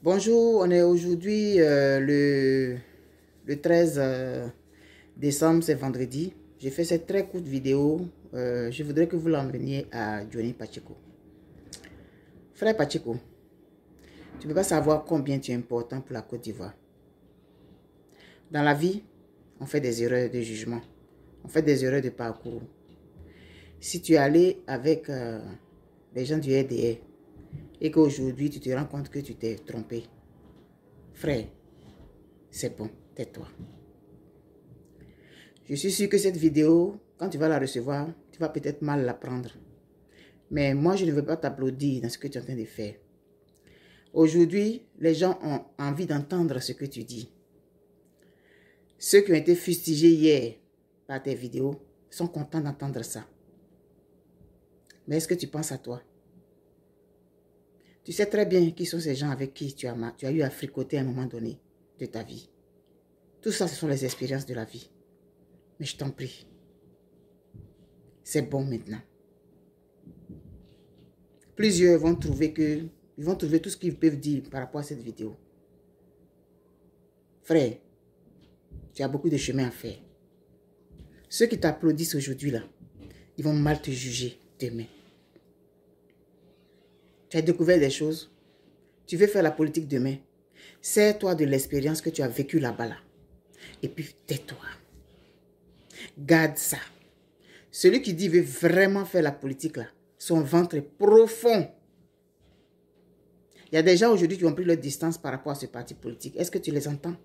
Bonjour, on est aujourd'hui le 13 décembre, c'est vendredi. J'ai fait cette très courte vidéo. Je voudrais que vous l'enveniez à Johnny Pacheco. Frère Pacheco, tu ne peux pas savoir combien tu es important pour la Côte d'Ivoire. Dans la vie, on fait des erreurs de jugement. On fait des erreurs de parcours. Si tu es allé avec les gens du RDR et qu'aujourd'hui tu te rends compte que tu t'es trompé, frère, c'est bon, tais-toi. Je suis sûr que cette vidéo, quand tu vas la recevoir, tu vas peut-être mal la prendre. Mais moi, je ne veux pas t'applaudir dans ce que tu es en train de faire. Aujourd'hui, les gens ont envie d'entendre ce que tu dis. Ceux qui ont été fustigés hier par tes vidéos sont contents d'entendre ça. Mais est-ce que tu penses à toi? Tu sais très bien qui sont ces gens avec qui tu as eu à fricoter à un moment donné de ta vie. Tout ça, ce sont les expériences de la vie. Mais je t'en prie, c'est bon maintenant. Plusieurs vont trouver tout ce qu'ils peuvent dire par rapport à cette vidéo. Frère, tu as beaucoup de chemin à faire. Ceux qui t'applaudissent aujourd'hui là, ils vont mal te juger demain. Tu as découvert des choses. Tu veux faire la politique demain. Sers-toi de l'expérience que tu as vécue là-bas là. Et puis tais-toi. Garde ça. Celui qui dit veut vraiment faire la politique là, son ventre est profond. Il y a des gens aujourd'hui qui ont pris leur distance par rapport à ce parti politique. Est-ce que tu les entends?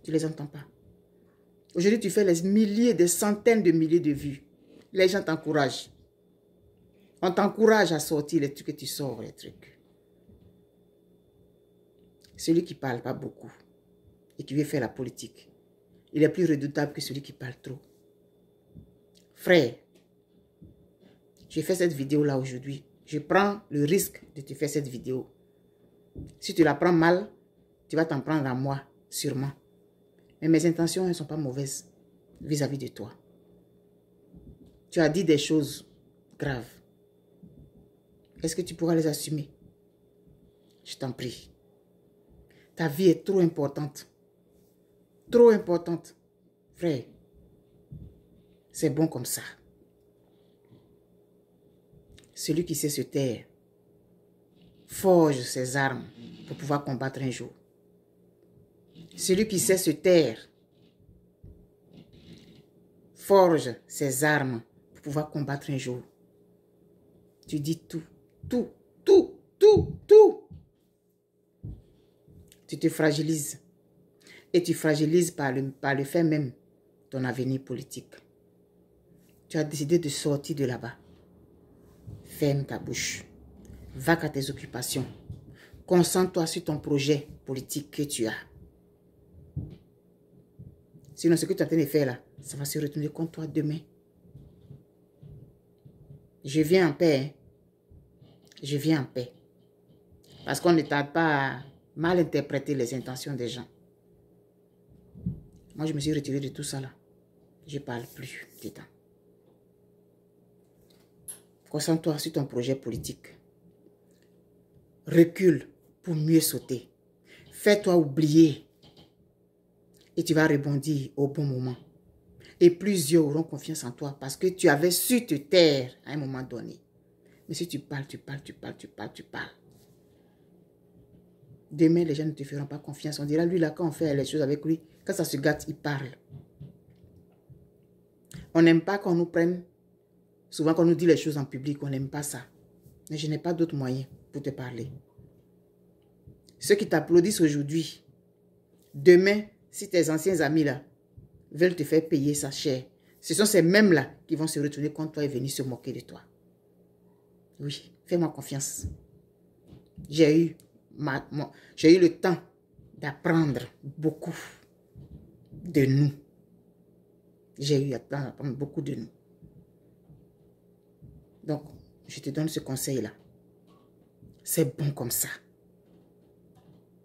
Tu ne les entends pas. Aujourd'hui, tu fais les milliers, des centaines de milliers de vues. Les gens t'encouragent. On t'encourage à sortir les trucs que tu sors, les trucs. Celui qui parle pas beaucoup et qui veut faire la politique, il est plus redoutable que celui qui parle trop. Frère, j'ai fait cette vidéo-là aujourd'hui. Je prends le risque de te faire cette vidéo. Si tu la prends mal, tu vas t'en prendre à moi, sûrement. Mais mes intentions ne sont pas mauvaises vis-à-vis de toi. Tu as dit des choses graves. Est-ce que tu pourras les assumer? Je t'en prie. Ta vie est trop importante. Trop importante. Frère, c'est bon comme ça. Celui qui sait se taire forge ses armes pour pouvoir combattre un jour. Celui qui sait se taire forge ses armes pour pouvoir combattre un jour. Tu dis tout, tout, tout, tout, tout. Tu te fragilises. Et tu fragilises par le fait même ton avenir politique. Tu as décidé de sortir de là-bas. Ferme ta bouche. Va à tes occupations. Concentre-toi sur ton projet politique que tu as. Sinon, ce que tu es en train de faire là, ça va se retourner contre toi demain. Je viens en paix. Hein? Je viens en paix. Parce qu'on ne tarde pas à mal interpréter les intentions des gens. Moi, je me suis retiré de tout ça là. Je ne parle plus dedans. Concentre-toi sur ton projet politique. Recule pour mieux sauter. Fais-toi oublier. Et tu vas rebondir au bon moment. Et plusieurs auront confiance en toi parce que tu avais su te taire à un moment donné. Mais si tu parles, tu parles, tu parles, tu parles, tu parles. Demain, les gens ne te feront pas confiance. On dira, lui là, quand on fait les choses avec lui, quand ça se gâte, il parle. On n'aime pas qu'on nous prenne. Souvent, quand on nous dit les choses en public, on n'aime pas ça. Mais je n'ai pas d'autre moyen pour te parler. Ceux qui t'applaudissent aujourd'hui, demain, si tes anciens amis là veulent te faire payer ça cher, ce sont ces mêmes-là qui vont se retourner contre toi et venir se moquer de toi. Oui, fais-moi confiance. J'ai eu le temps d'apprendre beaucoup de nous. J'ai eu le temps d'apprendre beaucoup de nous. Donc, je te donne ce conseil-là. C'est bon comme ça.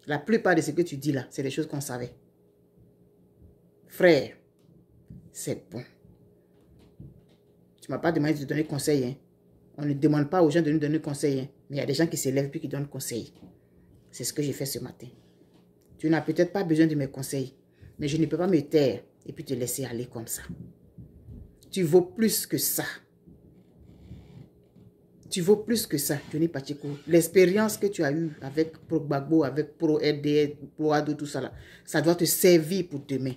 La plupart de ce que tu dis là, c'est des choses qu'on savait. Frère, c'est bon. Tu ne m'as pas demandé de te donner conseil. Hein. On ne demande pas aux gens de nous donner conseil. Hein. Mais il y a des gens qui s'élèvent puis qui donnent conseil. C'est ce que j'ai fait ce matin. Tu n'as peut-être pas besoin de mes conseils, mais je ne peux pas me taire et puis te laisser aller comme ça. Tu vaux plus que ça. Tu vaux plus que ça, Johnny Pacheco. L'expérience que tu as eue avec Pro Gbagbo, avec Pro RDS, Pro Ado, tout ça là, ça doit te servir pour demain.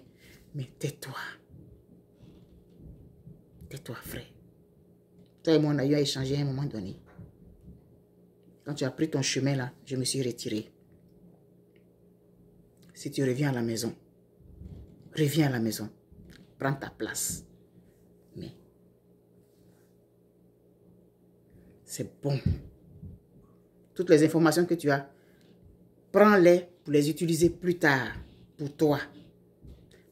Mais tais-toi. Tais-toi, frère. Toi et moi, on a eu à échanger à un moment donné. Quand tu as pris ton chemin là, je me suis retiré. Si tu reviens à la maison, reviens à la maison. Prends ta place. Mais c'est bon. Toutes les informations que tu as, prends-les pour les utiliser plus tard pour toi.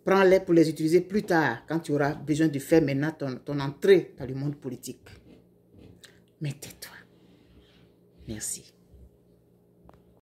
Prends-les pour les utiliser plus tard quand tu auras besoin de faire maintenant ton entrée dans le monde politique. Mais tais-toi. Merci.